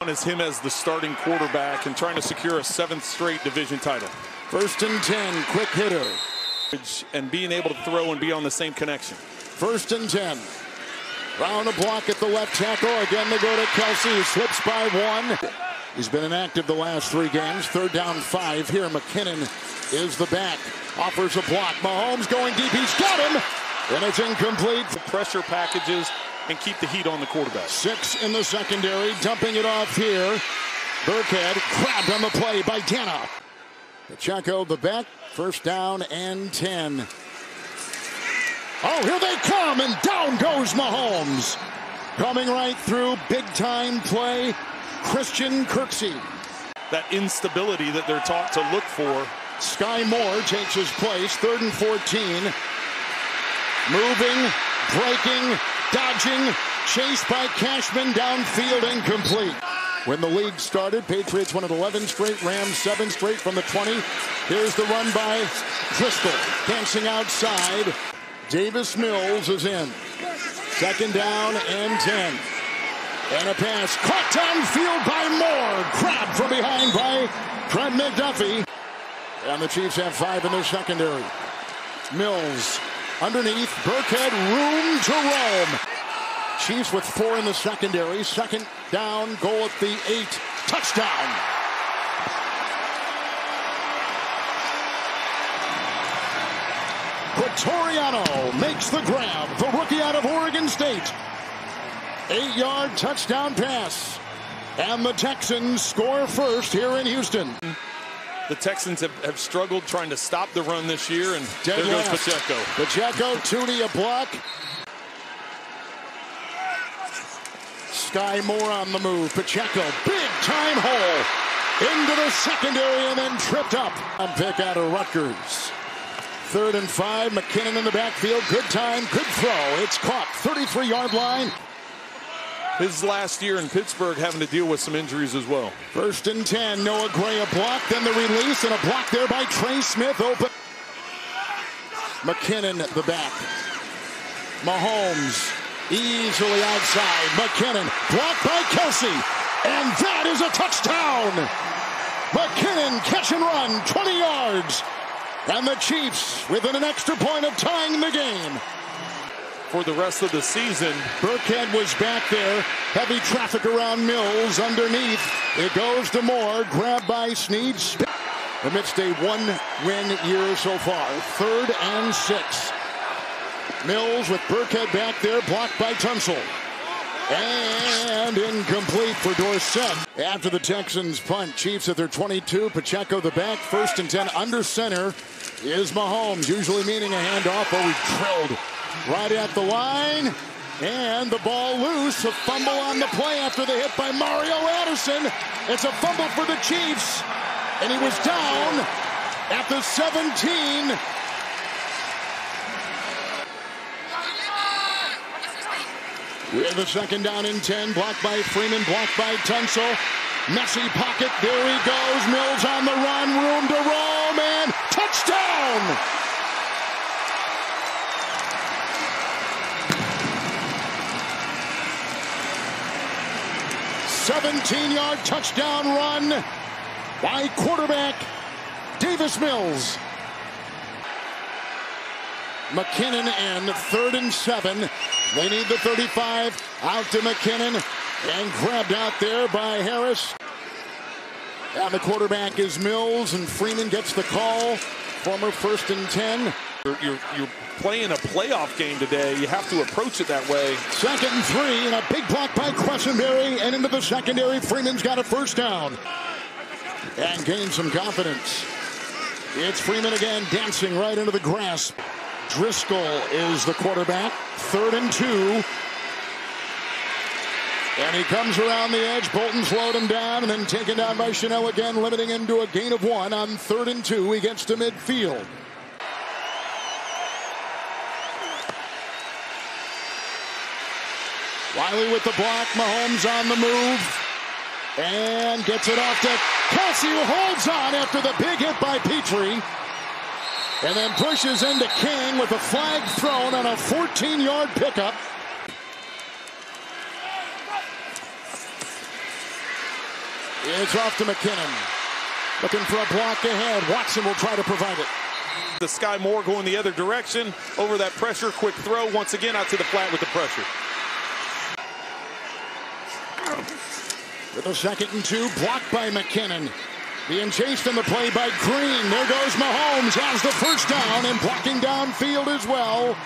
Is him as the starting quarterback and trying to secure a 7th straight division title. 1st and 10, quick hitter. And being able to throw and be on the same connection. 1st and 10. Round a block at the left tackle. Again, they go to Kelsey, who slips by 1. He's been inactive the last 3 games. 3rd down 5 here. McKinnon is the back. Offers a block. Mahomes going deep. He's got him. And it's incomplete. The pressure packages and keep the heat on the quarterback. 6 in the secondary. Dumping it off here. Burkhead grabbed on the play by Dana. Pacheco the back. 1st down and 10. Oh, here they come, and down goes Mahomes. Coming right through, big-time play, Christian Kirksey. That instability that they're taught to look for. Sky Moore takes his place, 3rd and 14. Moving, breaking, dodging, chased by Cashman, downfield, incomplete. When the league started, Patriots won at 11 straight, Rams 7 straight from the 20. Here's the run by Driscoll, dancing outside. Davis Mills is in. 2nd down and 10. And a pass caught downfield by Moore. Grabbed from behind by Trent McDuffie. And the Chiefs have 5 in their secondary. Mills underneath. Burkhead, room to roam. Chiefs with 4 in the secondary. 2nd down, goal at the 8. Touchdown. Quatoriano makes the grab. The rookie out of Oregon State. 8-yard touchdown pass. And the Texans score first here in Houston. The Texans have struggled trying to stop the run this year, and Dead there goes last. Pacheco. Pacheco, Tooney a block. Sky Moore on the move. Pacheco, big time hole. Into the secondary and then tripped up. Pick out of Rutgers. 3rd and 5. McKinnon in the backfield. Good time, good throw. It's caught. 33-yard line. His last year in Pittsburgh having to deal with some injuries as well. 1st and 10. Noah Gray a block. Then the release and a block there by Trey Smith. Open. McKinnon the back. Mahomes easily outside. McKinnon blocked by Kelsey. And that is a touchdown. McKinnon catch and run. 20 yards. And the Chiefs within an extra point of tying the game. For the rest of the season, Burkhead was back there. Heavy traffic around Mills underneath. It goes to Moore. Grabbed by Snead. Amidst a 1-win year so far. 3rd and 6. Mills with Burkhead back there. Blocked by Tunsil. And incomplete for Dorsett. After the Texans punt, Chiefs at their 22. Pacheco the back. 1st and 10 under center is Mahomes. Usually meaning a handoff, but we drilled right at the line. And the ball loose. A fumble on the play after the hit by Mario Addison. It's a fumble for the Chiefs. And he was down at the 17. We have the 2nd down and 10. Blocked by Freeman. Blocked by Tunsil. Messy pocket. There he goes. Mills on the run. Room to roam. And touchdown! "17-yard touchdown run by quarterback Davis Mills." McKinnon in. 3rd and 7. They need the 35. Out to McKinnon. And grabbed out there by Harris. And the quarterback is Mills. And Freeman gets the call. Former 1st and 10. You're playing a playoff game today. You have to approach it that way. 2nd and 3. And a big block by Quessenberry. And into the secondary. Freeman's got a 1st down. And gained some confidence. It's Freeman again, dancing right into the grasp. Driscoll is the quarterback. 3rd and 2. And he comes around the edge. Bolton slowed him down and then taken down by Chanel again, limiting him to a gain of 1 on 3rd and 2. He gets to midfield. Wiley with the block. Mahomes on the move. And gets it off to Kelsey, who holds on after the big hit by Petrie. And then pushes into King with a flag thrown on a 14-yard pickup. It's off to McKinnon. Looking for a block ahead. Watson will try to provide it. The Sky Moore going the other direction. Over that pressure. Quick throw. Once again out to the flat with the pressure. With a 2nd and 2. Blocked by McKinnon. Being chased in the play by Green. There goes Mahomes. Has the first down and blocking downfield as well.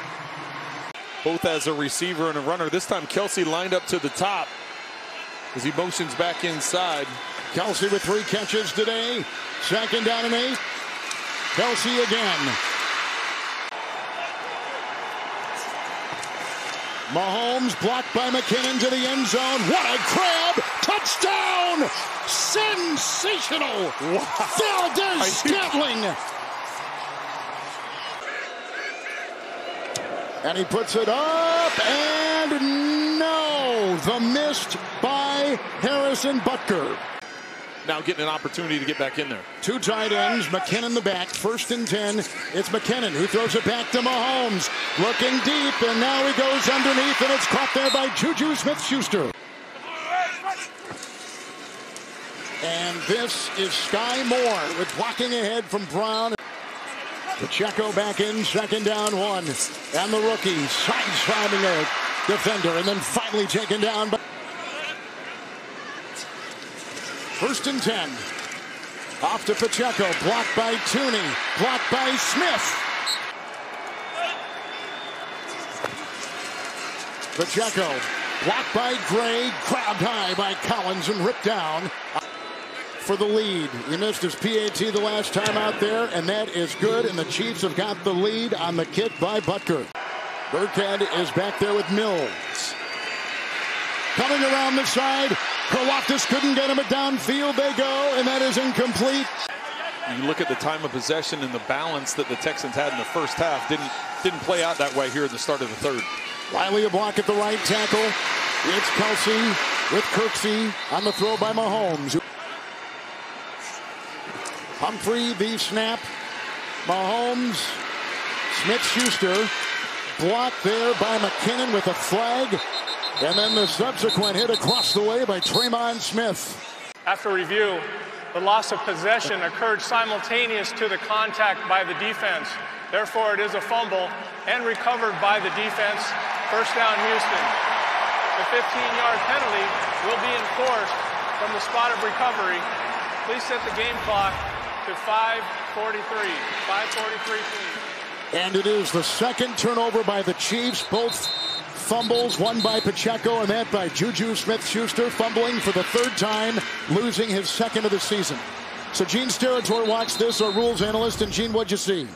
Both as a receiver and a runner. This time Kelsey lined up to the top as he motions back inside. Kelsey with 3 catches today. 2nd down and 8. Kelsey again. Mahomes blocked by McKinnon to the end zone. What a grab! Touchdown! Sensational! Wow. Valdez-Scantling! And he puts it up, and no! The missed by Harrison Butker. Now getting an opportunity to get back in there. 2 tight ends, McKinnon the back, 1st and 10. It's McKinnon who throws it back to Mahomes. Looking deep, and now he goes underneath, and it's caught there by Juju Smith-Schuster. And this is Sky Moore with blocking ahead from Brown. Pacheco back in, 2nd down 1. And the rookie sideswiping a defender, and then finally taken down by 1st and 10. Off to Pacheco. Blocked by Tooney. Blocked by Smith. Pacheco. Blocked by Gray. Grabbed high by Collins and ripped down for the lead. He missed his PAT the last time out there, and that is good. And the Chiefs have got the lead on the kick by Butker. Burkhead is back there with Mills. Coming around the side. Karlaftis couldn't get him, but downfield they go, and that is incomplete. You look at the time of possession and the balance that the Texans had in the first half. Didn't play out that way here at the start of the 3rd. Riley a block at the right tackle. It's Kelsey with Kirksey on the throw by Mahomes. Humphrey the snap. Mahomes. Smith-Schuster blocked there by McKinnon with a flag. And then the subsequent hit across the way by Tremon Smith. After review, the loss of possession occurred simultaneous to the contact by the defense. Therefore, it is a fumble and recovered by the defense. 1st down, Houston. The 15-yard penalty will be enforced from the spot of recovery. Please set the game clock to 5:43. 5:43, please. And it is the 2nd turnover by the Chiefs. Both fumbles, one by Pacheco and that by Juju Smith-Schuster, fumbling for the 3rd time, losing his 2nd of the season. So Gene Steratore watched this, our rules analyst. And Gene, what'd you see?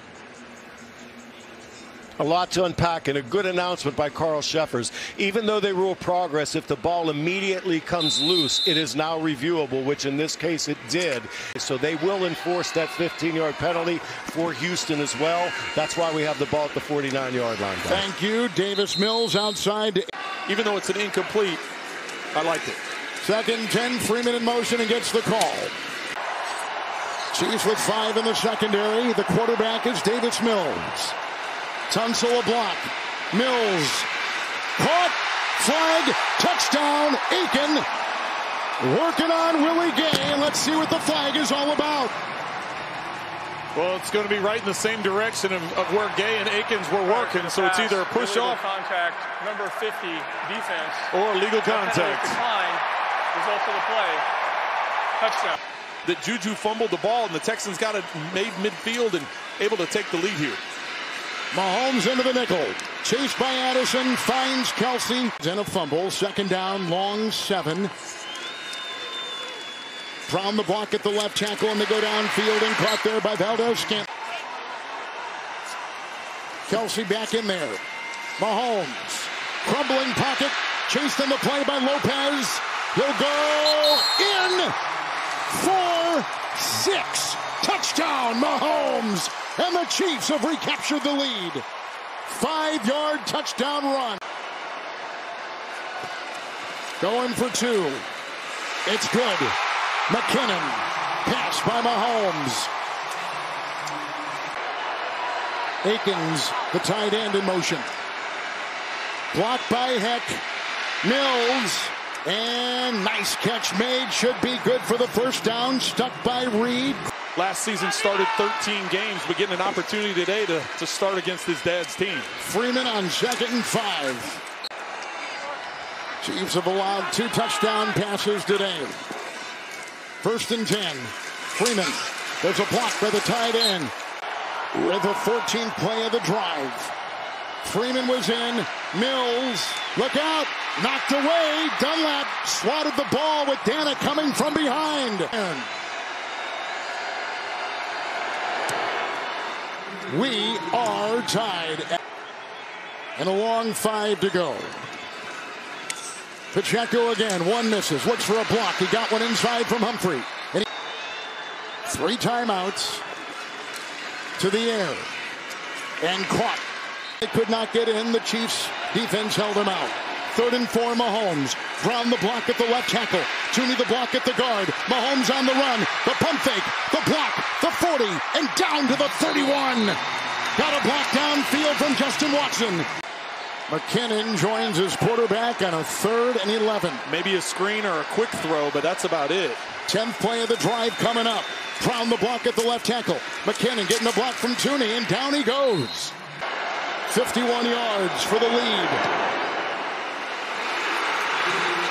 A lot to unpack, and a good announcement by Carl Sheffers. Even though they rule progress, if the ball immediately comes loose, it is now reviewable, which in this case it did. So they will enforce that 15-yard penalty for Houston as well. That's why we have the ball at the 49-yard line. Thank you. Davis Mills outside. Even though it's an incomplete, I liked it. 2nd 10, Freeman in motion and gets the call. Chiefs with 5 in the secondary. The quarterback is Davis Mills. Tunsil a block. Mills. Caught. Flag. Touchdown. Aiken. Working on Willie Gay. Let's see what the flag is all about. Well, it's going to be right in the same direction of where Gay and Akins were working. So it's either a push-off. Contact, number 50, defense. Or legal contact. Decline. Result of the play. Touchdown. That Juju fumbled the ball, and the Texans got it made midfield and able to take the lead here. Mahomes into the nickel. Chased by Addison. Finds Kelsey. And a fumble. 2nd down. Long 7. Brown the block at the left tackle, and they go downfield and caught there by Valdez-Scantling. Kelsey back in there. Mahomes. Crumbling pocket. Chased in the play by Lopez. He'll go in for 6. Touchdown, Mahomes. And the Chiefs have recaptured the lead. 5-yard touchdown run. Going for 2. It's good. McKinnon. Pass by Mahomes. Akins, the tight end, in motion. Blocked by Heck. Mills. And again. Nice catch made. Should be good for the first down. Stuck by Reed. Last season started 13 games, but getting an opportunity today to start against his dad's team. Freeman on 2nd and 5. Chiefs have allowed 2 touchdown passes today. 1st and 10. Freeman. There's a block by the tight end. With the 14th play of the drive. Freeman was in. Mills. Look out. Knocked away. Dunlap swatted the ball with Dana coming from behind. We are tied. And a long 5 to go. Pacheco again. 1 misses. Looks for a block. He got one inside from Humphrey. And 3 timeouts to the air. And caught. They could not get in. The Chiefs defense held him out. 3rd and 4, Mahomes. Brown the block at the left tackle. Tooney the block at the guard. Mahomes on the run. The pump fake. The block. The 40. And down to the 31. Got a block downfield from Justin Watson. McKinnon joins his quarterback on a 3rd and 11. Maybe a screen or a quick throw, but that's about it. 10th play of the drive coming up. Brown the block at the left tackle. McKinnon getting the block from Tooney, and down he goes. 51 yards for the lead.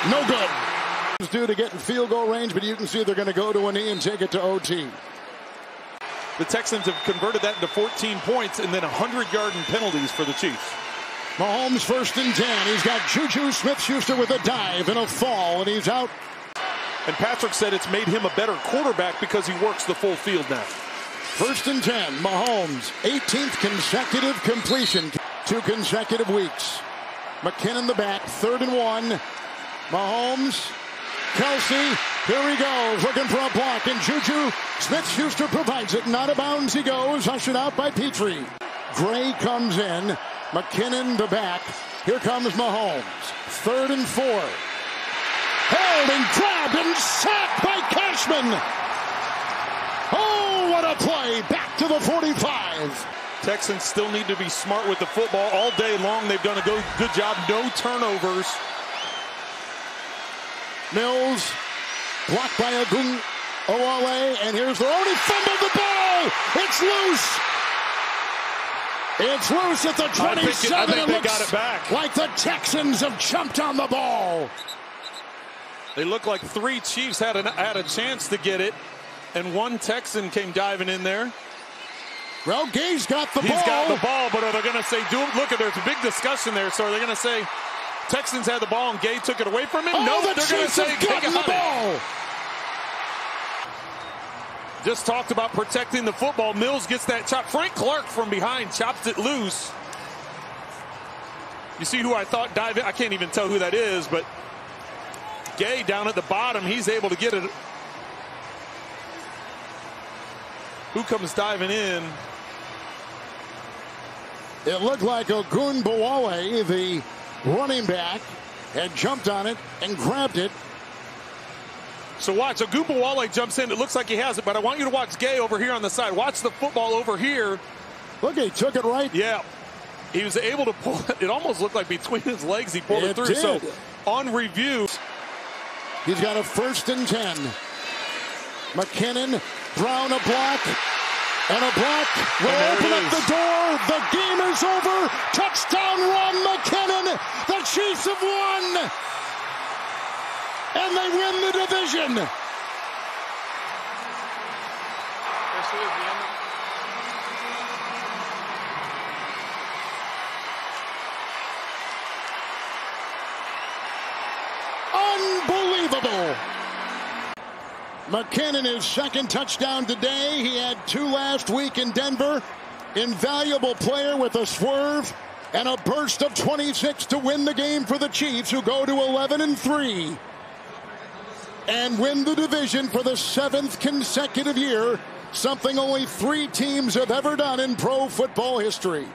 No good. It's due to get in field goal range, but you can see they're going to go to a knee and take it to OT. The Texans have converted that into 14 points and then 100-yard penalties for the Chiefs. Mahomes 1st and 10. He's got Juju Smith-Schuster with a dive and a fall, and he's out. And Patrick said it's made him a better quarterback because he works the full field now. 1st and 10. Mahomes, 18th consecutive completion. 2 consecutive weeks. McKinnon the back, 3rd and 1. Mahomes, Kelsey, here he goes, looking for a block, and Juju Smith-Schuster provides it. Not out of bounds he goes, ushered out by Petrie. Gray comes in, McKinnon the back. Here comes Mahomes, 3rd and 4. Held and grabbed and sacked by Cashman. Oh, what a play, back to the 45. Texans still need to be smart with the football all day long. They've done a good job, no turnovers. Mills, blocked by Ogunbowale, and here's the only fumbled the ball. It's loose. It's loose at the 27. I think they got it back. Like the Texans have jumped on the ball. They look like 3 Chiefs had a chance to get it, and 1 Texan came diving in there. Well, Gay's got the ball. He's got the ball, but are they going to say, look, there's a big discussion there, so are they going to say, Texans had the ball and Gay took it away from him? Oh, No, the they're going to Chiefs say have gotten the ball. Just talked about protecting the football. Mills gets that chop. Frank Clark from behind chops it loose. You see who I thought dived in? I can't even tell who that is, but Gay down at the bottom, he's able to get it. Who comes diving in? It looked like Ogunbowale, the running back, had jumped on it and grabbed it. So watch, Ogunbowale jumps in. It looks like he has it, but I want you to watch Gay over here on the side. Watch the football over here. Look, he took it right. Yeah. He was able to pull it. It almost looked like between his legs he pulled it through. Did. So on review. He's got a 1st and 10. McKinnon, Brown a block. And a block will open up the door. The game is over. Touchdown run, McKinnon. The Chiefs have won. And they win the division. Unbelievable. McKinnon, his 2nd touchdown today. He had 2 last week in Denver. Invaluable player with a swerve and a burst of 26 to win the game for the Chiefs, who go to 11-3 and win the division for the 7th consecutive year, something only 3 teams have ever done in pro football history.